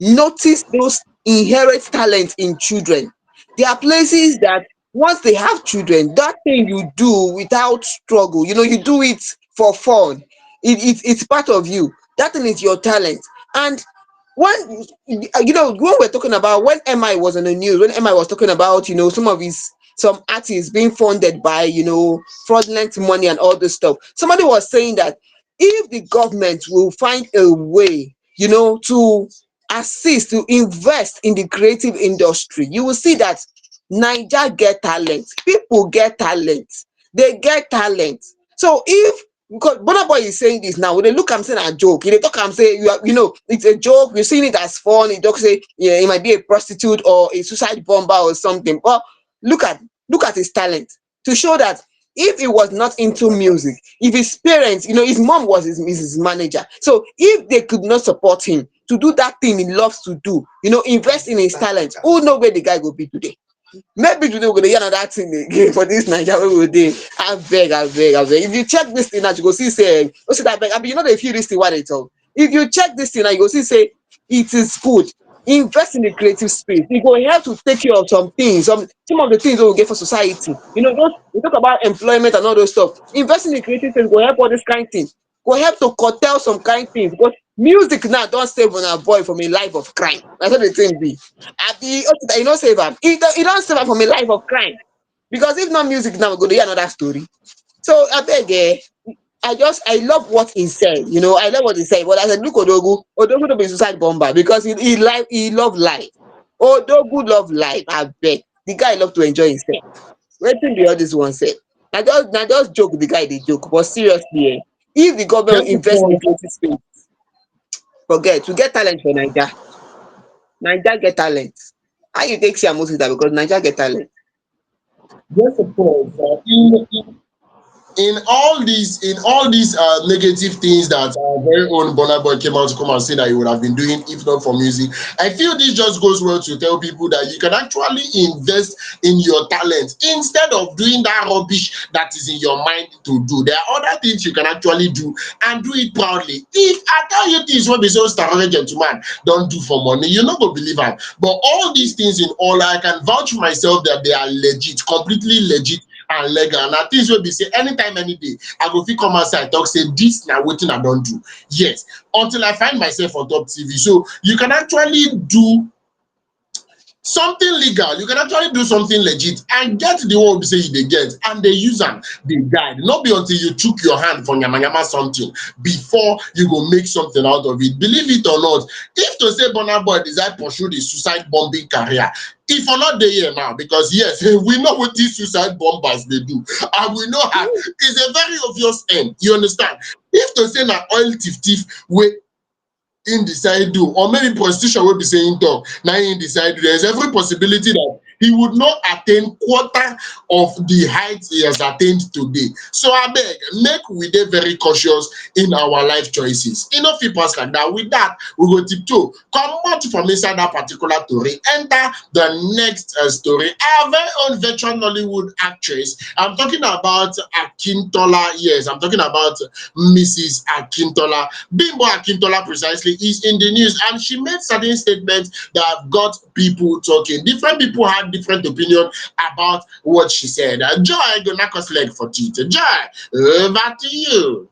notice those inherent talents in children. There are places that once they have children, that thing you do without struggle, you do it for fun. It's part of you. That thing is your talent. And when when we're talking about when MI was on the news, when MI was talking about some artists being funded by fraudulent money and all this stuff, somebody was saying that if the government will find a way to assist, to invest in the creative industry, you will see that Naija get talent, people get talent, they get talent. So if because Burna Boy is saying this now, when they look am say na joke, they talk am say it's a joke, you're seeing it as fun, you talk say yeah, he might be a prostitute or a suicide bomber or something. But look at his talent, to show that if he was not into music, if his parents, his mom was his manager, so if they could not support him to do that thing he loves to do, invest in his talent, who know where the guy go be today? Maybe today we're gonna hear another thing again for this Naija wey we dey. Abeg. If you check this thing out, you go see say, no say that abeg, abi you no dey feel this thing what they talk. If you check this thing out, you go see say it is good. Invest in the creative space. E go help to take care of some things, some of the things wey we get for society. Those we talk about employment and all those stuff. Invest in the creative space go help all this kind thing. Go help to curtail some kind things, because music now don save Burna Boy from a life of crime. Na so the thing be. Abi okay you no save am, e don save am from a life of crime. Because if not music now, we go dey hear another story. So abeg I love what he said, I love what he said. But as I look Odogu no be suicide bomber, because he love life. Odogu love life, abeg. The guy love to enjoy himself. Wetin be all this one sef? Na just joke the guy dey joke, but seriously if the government Just invest in the because, creative space, forget, we get talent for Naija. Naija get talent. How you take see am most of that? Because Naija get talent. just because in all these negative things that our very own Burna Boy came out to come and say that he would have been doing if not for music, I feel this just goes well to tell people that you can actually invest in your talent instead of doing that rubbish that is in your mind to do. There are other things you can actually do and do it proudly. If I tell you things wey be so starry gentleman don't do for money, you no go believe am. But all these things in all, I can vouch for myself that they are legit, completely legit and legal. Na things wey be say anytime any day I go fit come outside talk say this na wetin I don do. Yes, until I find myself on top TV. So you can actually do something legal, you can actually do something legit and get the one wey be say you dey get and dey use am dey guide. No be until you chook your hand for yamayama something before you go make something out of it. Believe it or not, if to say Burna Boy decide pursue the suicide bombing career, e for not dey here now, because yes, we know wetin suicide bombers dey do and we know how it's a very obvious end. You understand? If to say na oil thief wey him decide do, or maybe prostitution wey be say him talk na him decide do, there is every possibility that he would not attain quarter of the height he has attained today. So I beg, make we dey very cautious in our life choices. E no fit pass like that. With that, we go tiptoe comot from inside that particular story, enter the next story. Our very own veteran Nollywood actress. I'm talking about Akintola. Yes, I'm talking about Mrs. Akintola. Bimbo Akintola precisely is in the news, and she made certain statements that have got people talking. Different people had different opinion about what she said. Joy, go knock us leg for teeth. Joy, over to you.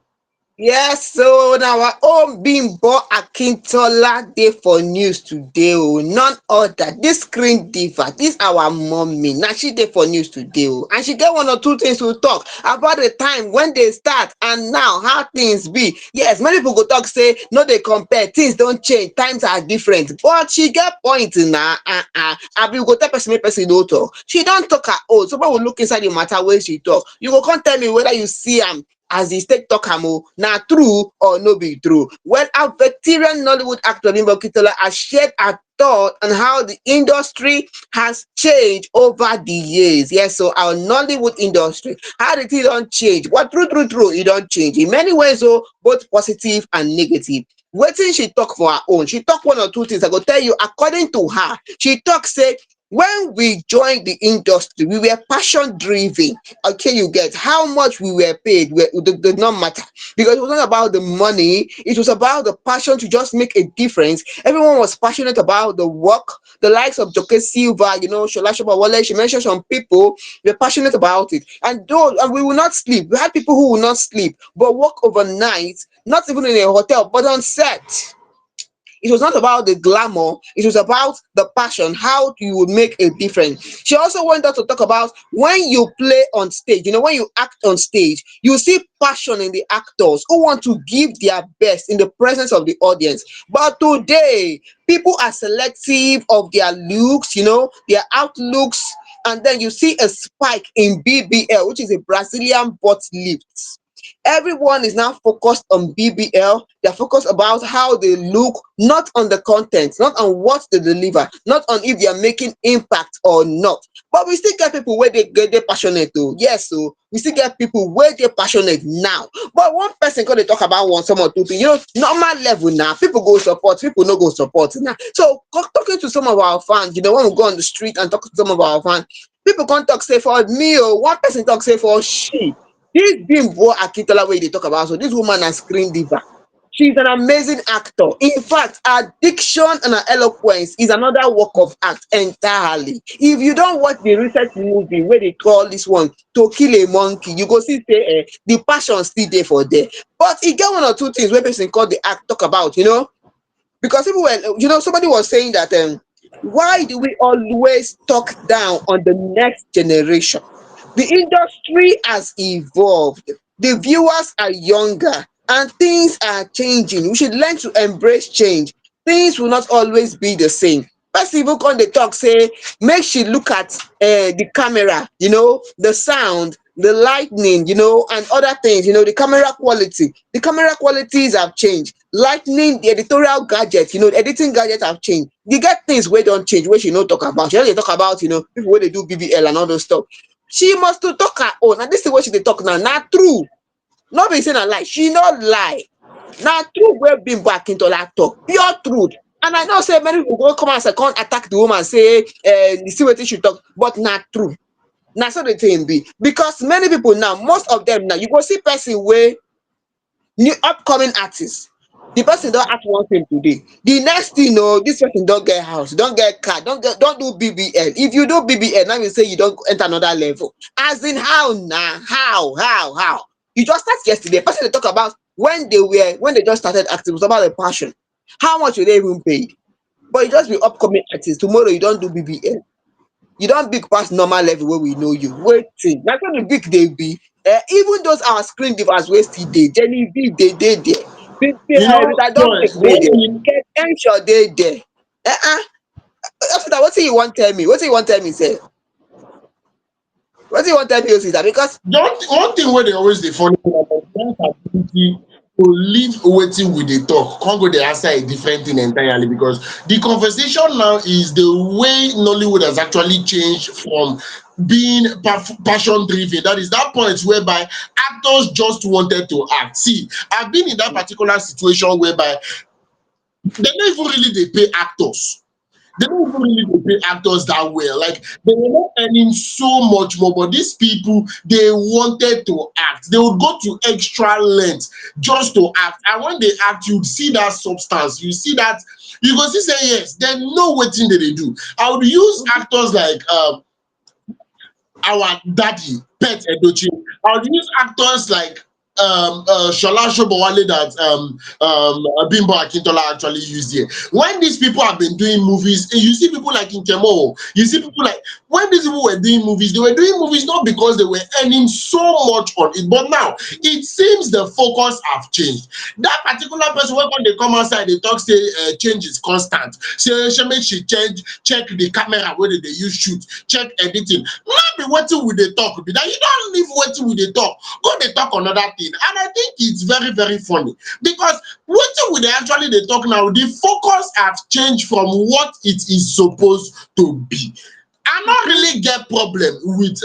Yes, so now our own Bimbo Akintola dey for news today. Oh, none other. This screen diva, this our mommy. Now she dey for news today. Oh, and she get one or two things to talk about the time when they start and now how things be. Yes, many people go talk say no they compare. Things don't change. Times are different. But she get point now. I be go tell person make person no talk. She don't talk her own. Somebody will look inside the matter where she talk. You go come tell me whether you see am as the state talk am o, na true or no be true. Well, our veteran Nollywood actor Bimbo Akintola has shared her thought on how the industry has changed over the years. Yes, so our Nollywood industry, how the thing don change. What true, e don change in many ways, oh, both positive and negative. Wetin she talk for her own, she talk one or two things I go tell you. According to her, she talk say when we join the industry, we were passion driven. Okay, you get how much we were paid did not matter, because it was not about the money, it was about the passion to just make a difference. Everyone was passionate about the work. The likes of Joke Silva, Shola Shobawale, she mentioned some people were passionate about it, and we will not sleep. We had people who will not sleep but work overnight, not even in a hotel but on set. It was not about the glamour, it was about the passion, how you would make a difference. She also went on to talk about when you play on stage, when you act on stage, you see passion in the actors who want to give their best in the presence of the audience. But today, people are selective of their looks, their outlooks, and then you see a spike in BBL, which is a Brazilian butt lift. Everyone is now focused on BBL. They're focused about how they look, not on the content, not on what they deliver, not on if they are making impact or not. But we still get people where they get they passionate though. Yes, so we still get people where they're passionate now. But one person can they talk about one some or two things. Normal level now. People go support, people no go support now. So talking to some of our fans, when we go on the street and talk to some of our fans, people can't talk say for me or one person talk say for she. This Bimbo Akintola wey dey talk about, so this woman na screen diva. She's an amazing actor. In fact, her diction and her eloquence is another work of art entirely. If you don watch the recent movie wey dey call this one To Kill a Monkey, you go see say the passion still dey for there. But e get one or two things wey person call the act talk about, because people were, somebody was saying that why do we always talk down on the next generation? The industry has evolved, the viewers are younger, and things are changing. We should learn to embrace change. Things will not always be the same. First people come dey talk say make she look at the camera, the sound, the lightning, and other things, the camera quality. The camera qualities have changed. Lightning, the editorial gadget, the editing gadget have changed. You get things wey don change wey she no talk about. She no dey talk about, people wey dey do BBL and all those stuff. She must to talk her own, and this is what she dey talk now na true. No be say na lie, she no lie. Na true wey Bimbo Akintola talk, pure truth. And I know say many people go come outside come attack the woman say you see wetin she talk, but na true. Na so the thing be, because many people now, most of them now, you go see person wey new upcoming artist, the person don act one thing today, the next thing this person don get house, don get car, don do BBL. If you do BBL now, you say you don enter another level. As in how na how you just start yesterday. Person dey talk about when they just started acting, it was about the passion. How much were they even paid? But you just be upcoming artist, tomorrow you don do BBL, you don big pass normal level wey we know you. Wetin na so the big dey be. Even those our screen divas wey still dey, Genevieve dey there, Rita Joy, Dominic dey there, Kate Henshaw dey there. Osita, wetin you wan tell me? Wetin you wan tell me sef? Wetin you wan tell me, Osita? Because one thing wey dey always dey funny me about dance ability to leave waiting with the talk, can't go dey answer a different thing entirely, because the conversation now is the way Nollywood has actually changed from being passion driven. That is that point whereby actors just wanted to act. See, I've been in that particular situation whereby they don't even really they pay actors. They don't even really dey pay actors that well. Like they were not earning so much more, but these people they wanted to act. They would go to extra length just to act. And when they act, you see that substance. You see that you go see say yes, they know wetin they do. I would use actors like our daddy Pet Edochie. I would use actors like Shola Shobowale that Bimbo Akintola actually used here. When these people have been doing movies, you see people like Nkemo, you see people like when these people were doing movies, they were doing movies not because they were earning so much on it, but now it seems the focus have changed. That particular person when they come outside, they talk say change is constant. Say she make she change, check the camera where they use shoot, check editing. Not be waiting with the talk, be that you don't leave waiting with the talk. Go they talk another thing. And I think it's very, very funny because waiting with the actually they talk now, the focus have changed from what it is supposed to be. I not really get problem with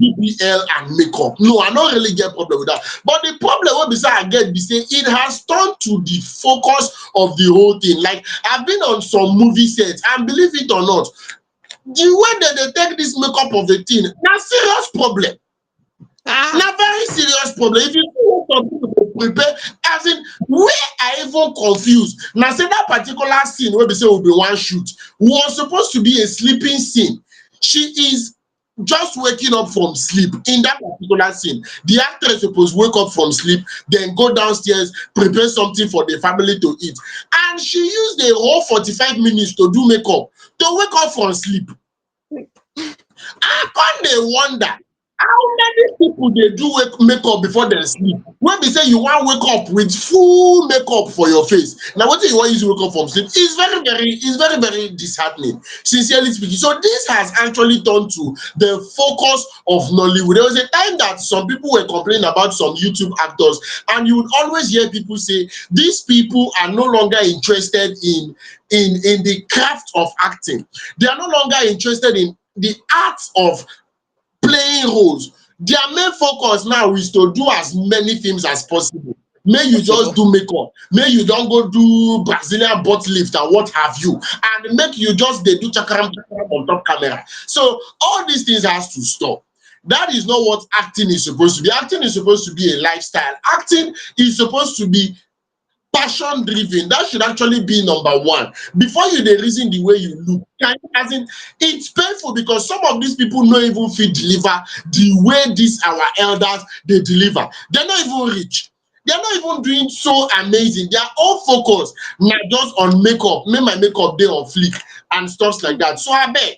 BBL and makeup. No, I not really get problem with that. But the problem what beside I get be say it has turned to the focus of the whole thing. Like I've been on some movie sets, and believe it or not, the way that they take this makeup of the thing, na serious problem. Ah, Na very serious problem. If you see what some people dey prepare, as in where I even confused, na say that particular scene wey be say we bin wan shoot was supposed to be a sleeping scene. She is just waking up from sleep in that particular scene. The actress suppose wake up from sleep, then go downstairs, prepare something for the family to eat. And she used a whole 45 minutes to do makeup to wake up from sleep. I come dey wonder how many people dey do makeup before dem sleep, wey be say you wan wake up with full makeup for your face. Na wetin you wan use wake up from sleep? It's very disheartening, sincerely speaking. So this has actually turned to the focus of Nollywood. There was a time that some people were complaining about some YouTube actors, and you would always hear people say these people are no longer interested in the craft of acting. They are no longer interested in the art of playing roles. Their main focus now is to do as many films as possible. May you just possible. do makeup, may you don't go do Brazilian butt lift and what have you, and make you just they do chakaram chakaram on top camera. So all these things has to stop. That is not what acting is supposed to be. Acting is supposed to be a lifestyle. Acting is supposed to be passion driven. That should actually be number one before you dey reason the way you look. As in it's painful because some of these people no even fit deliver the way these our elders dey deliver. They're not even rich, they're not even doing so amazing. Their whole focus na just on makeup, make my makeup dey on fleek and stuff like that. So abeg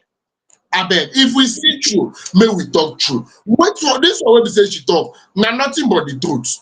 if we see true, make we talk true. Wait for this one wey be say she talk na nothing but the truth.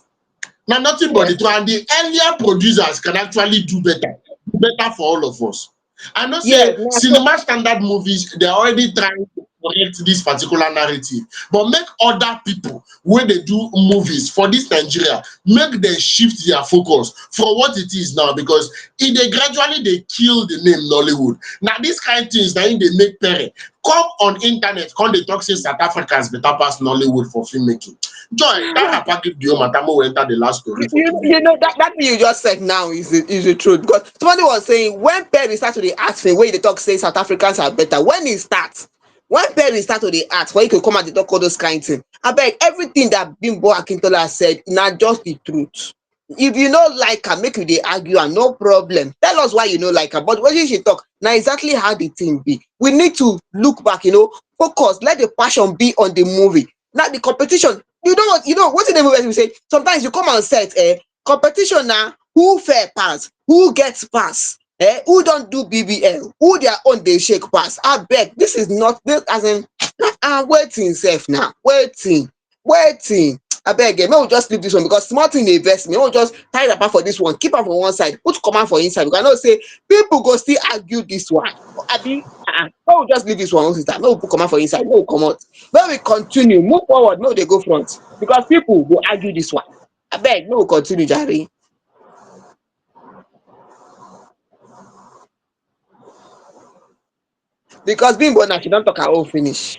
Na nothing but Yeah. the truth, and the earlier producers can actually do better for all of us. I know Yes. say Now, so cinema standard movies they are already trying to correct this particular narrative, but make other people wey dey do movies for this Nigeria make dem shift their focus for what it is now, because e dey gradually dey kill the name Nollywood. Na dis kind things na im dey make parent come on internet come dey talk say South Africans better pass Nollywood for filmmaking. Joy, that Papa give the home matter, make we enter the last story for today. you know that thing you just said now is the truth, because somebody was saying when Perry start to the ask me when they talk say South Africans are better, when he starts, when Perry start to the ask when he could come and dey talk all those kind thing. I beg everything that Bimbo Akintola said na just the truth. If you no like am, make you dey argue am, no problem. Tell us why you no like am. But when you should talk, na exactly how the thing be. We need to look back, focus, let the passion be on the movie. Now the competition, what's in the movie we say? Sometimes you come on set, competition now, who fair pass, who gets pass, who don't do BBL, who their own they shake pass. I beg, this is not this as in I'm waiting safe now. Waiting. I beg, may we just leave this one because small thing dey vex me. May we just tie the apart for this one, keep am for one side, put command for inside. Because I know say people go still argue this one. Abi, may we just leave this one, sister. May we put command for inside, may we comot. May we continue, move forward, may we dey go front. Because people go argue this one. I beg, may we continue, Jare. because Bimbo now she don't talk her own finish.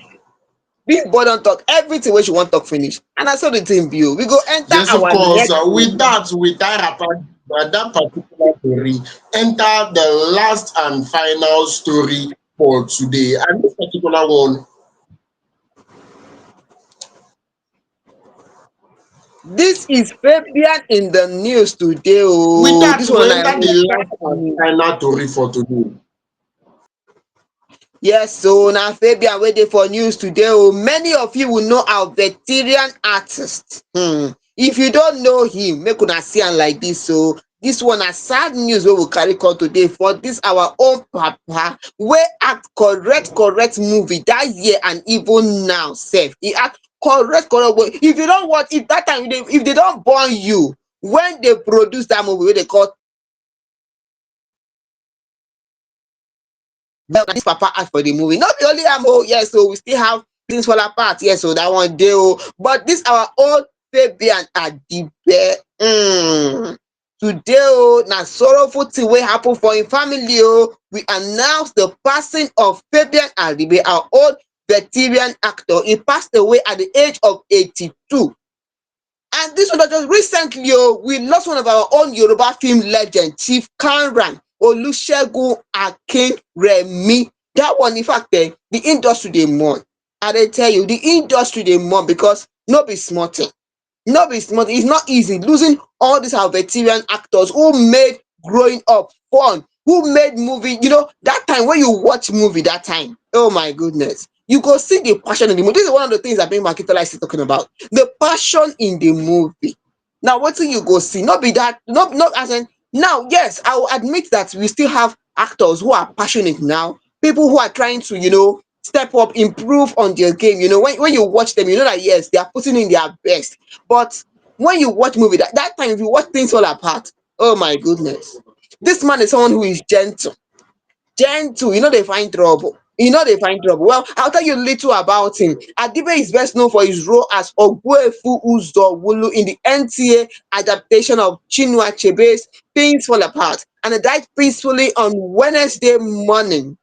Bimbo don't talk everything wey she wan talk finish, and na so the thing be o. We go enter Yes, of our course. next With one. that, with that, that particular story, enter the last and final story for today. And this particular one, This is Fabian in the news today with o. that, This we one na enter the last sad and news. final story for today. Yes, so na Fabian wey dey for news today o. Many of you will know our veteran artist. If you don't know him, make una see am like this o. This one na sad news wey we carry come today for this our own papa wey act correct movie that year and even now sef. E act correct but if you don watch, if that time if they don born you when they produce that movie wey they call well, na this papa act for the movie. Not be only am o, yes o, we still have things fall apart, yes o, that one dey o. But this our own Fabian Adibe, today o na sorrowful thing wey happen for im family o. We announce the passing of Fabian Adibe, our old veteran actor. He passed away at the age of 82. And this one just recently we lost one of our own Yoruba film legend, Chief Kamran Olusegun Akinremi. That one, in fact, the industry dey mourn. I dey tell you, the industry dey mourn because no be small thing. No be small thing. It's not easy losing all these our veteran actors who made growing up fun, who made movie. You know, that time when you watch movie that time, oh my goodness, you go see the passion in the movie. This is one of the things that Bimbo Akintola is talking about. The passion in the movie. Now, wetin you go see? Not be that, not as in now, yes, I will admit that we still have actors who are passionate now, people who are trying to, step up, improve on their game. When you watch them, you know that yes, they are putting in their best. But when you watch movie, that time, if you watch things fall apart, oh my goodness. This man is someone who is gentle. Gentle, they find trouble. They find trouble. Well, I'll tell you a little about him. Adibe is best known for his role as Ogbuefu Uzodwulu in the NTA adaptation of Chinua Achebe's Things Fall Apart, and he died peacefully on Wednesday morning.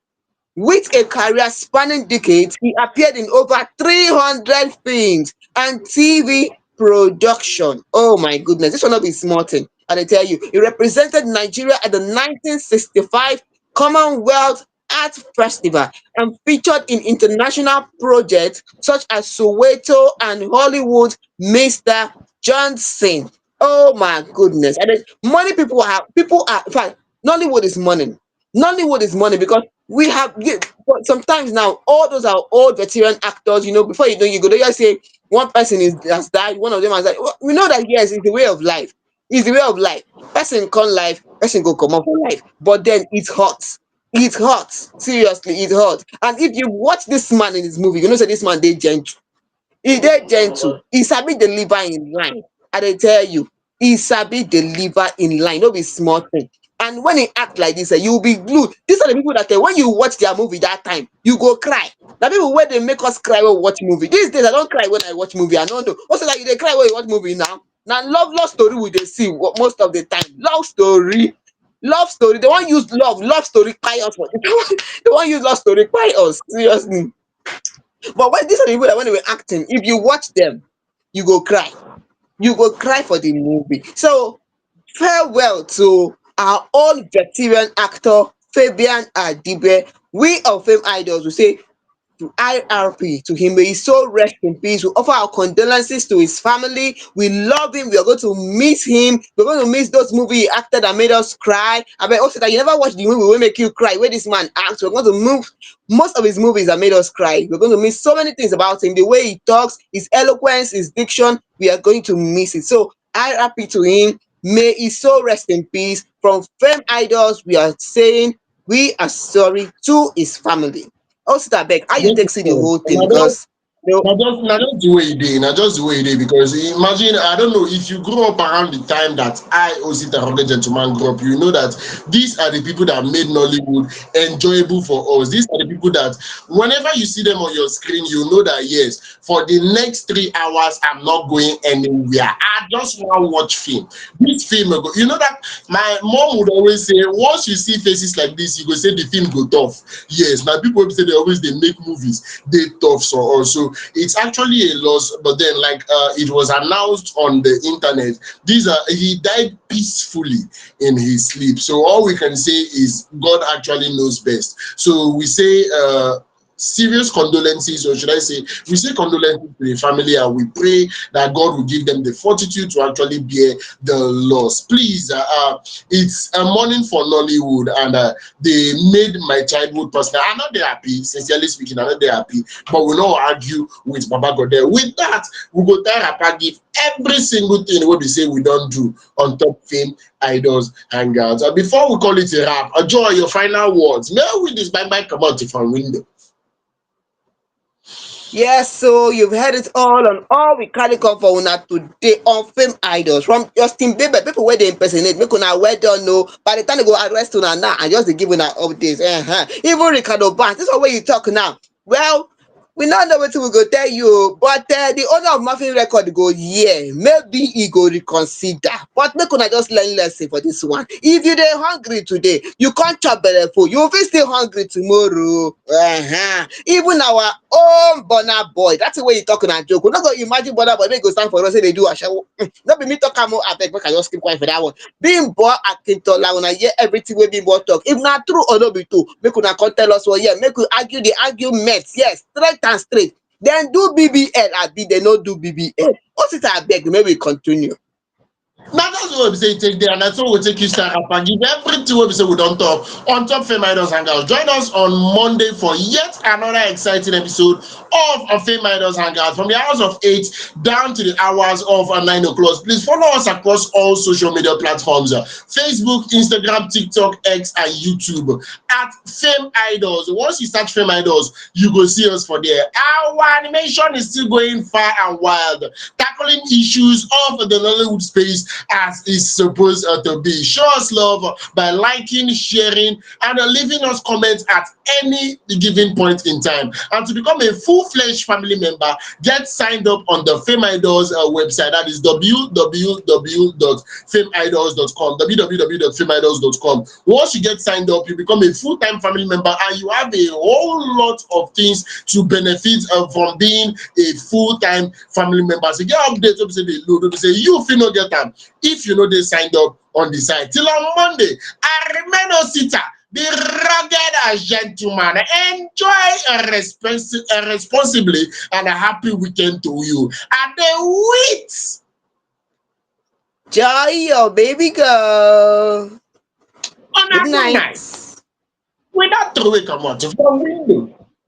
With a career spanning decades, he appeared in over 300 films and TV production. Oh my goodness, this will not be small thing. And I tell you, he represented Nigeria at the 1965 Commonwealth Art Festival and featured in international projects such as Soweto and Hollywood Mr. Johnson. Oh my goodness. And then money people are in fact, Nollywood is money. Nollywood is money because we have but sometimes now all those are old veteran actors. Before you know, you go there say one person has died, one of them has died. Well, we know that yes, it's the way of life. It's the way of life. Person come life, person go come up for life. But then it hurts. It hurts. Seriously, it hurts. And if you watch this man in this movie, you know say this man dey gentle. He dey gentle. He sabi deliver in line. I dey tell you, he sabi deliver in line. No be small thing. And when he act like this, you will be glued. These are the people that when you watch their movie that time, you go cry. Na people wey dey make us cry when we watch movie. These days, I don cry when I watch movie. I no know. Also, like you dey cry when you watch movie now. Na love story we dey see most of the time. Love story. Love story. They wan use love story kpai us for. They wan use love story kpai us. Seriously. But when these are the people that when they were acting, if you watch them, you go cry. You go cry for the movie. So farewell to our own veteran actor Fabian Adibe. We of Fame Idols will say to IRP to him. May his soul rest in peace. We offer our condolences to his family. We love him. We are going to miss him. We're going to miss those movies he acted that made us cry. I mean, also that you never watched the movie will make you cry. Where this man acts, we're going to move most of his movies that made us cry. We're going to miss so many things about him. The way he talks, his eloquence, his diction. We are going to miss it. So IRP to him. May his soul rest in peace. From Fame Idols, we are saying we are sorry to his family. Also, abeg, how you Yes, take of see the course. whole And thing? Because No. Now just the way it is. Now just the way it is. Because imagine, I don't know if you grew up around the time that I, Osita Rugged Gentleman, grew up. You know that these are the people that made Nollywood enjoyable for us. These are the people that, whenever you see them on your screen, you know that yes, for the next 3 hours, I'm not going anywhere. I just want to watch film. This film, you know that my mom would always say, once you see faces like this, you go say the film go tough. Yes, now people say they make movies they tough, so also it's actually a loss. But then, like it was announced on the internet, these are he died peacefully in his sleep. So all we can say is God actually knows best. So we say serious condolences, or should I say, we say condolences to the family, and we pray that God will give them the fortitude to actually bear the loss. Please, it's a morning for Nollywood, and they made my childhood personal. I'm not there happy, sincerely speaking, I'm not there happy, but we not argue with Baba Godel. With that, we go tell Rapa give every single thing what we say we don't do on top Fame Idols Hangouts. Before we call it a wrap, Joy, your final words. May I with this bye come out from window? Yes, so you've heard it all we carry come for una today on Fame Idols from Justin Bieber. People where they impersonate, make una well done know. By the time they go arrest una now and just dey give una updates. Even Reekado Banks, this one where you talk now. Well, we no know wetin we go tell you, but the owner of Mavin Records go hear, maybe he go reconsider. But make una just learn lesson for this one. If you dey hungry today, you can't chop belle full, you fit stay hungry tomorrow. Even our own Burna Boy, that's the way you talk una joke. We no go imagine Burna Boy make go stand for us say dey do ashawo. No be me talk am o, abeg make I just keep quiet for that one. Bimbo Akintola, una hear everything wey Bimbo talk. If na true or no be true, make una come tell us for here. Make we argue the argument. Yes, straight and straight. Then do BBL, abi they no do BBL. What it abeg, make we continue. Now that's what we say take there, and that's what we take you start up and give everything what we say we don't talk on top Fameidols Hangout. Join us on Monday for yet another exciting episode of a Fameidols Hangout from the hours of 8 down to the hours of 9 o'clock. Please follow us across all social media platforms: Facebook, Instagram, TikTok, X, and YouTube at Fame Idols. Once you search Fame Idols, you go see us for there. Our animation is still going far and wild, tackling issues of the Nollywood space as it's supposed to be. Show us love by liking, sharing, and leaving us comments at any given point in time. And to become a full-fledged family member, get signed up on the Fame Idols website. That is www.fameidols.com. www.fameidols.com. Once you get signed up, you become a full-time family member, and you have a whole lot of things to benefit from being a full-time family member. So get updates, say they load, say you feel no get them if you know they signed up on the site. Till on Monday, I remain Osita, the rugged gentleman. Enjoy responsibly and a happy weekend to you. And the wait. Joy, your baby girl. On Good a good night. night. Without throwing come out from window.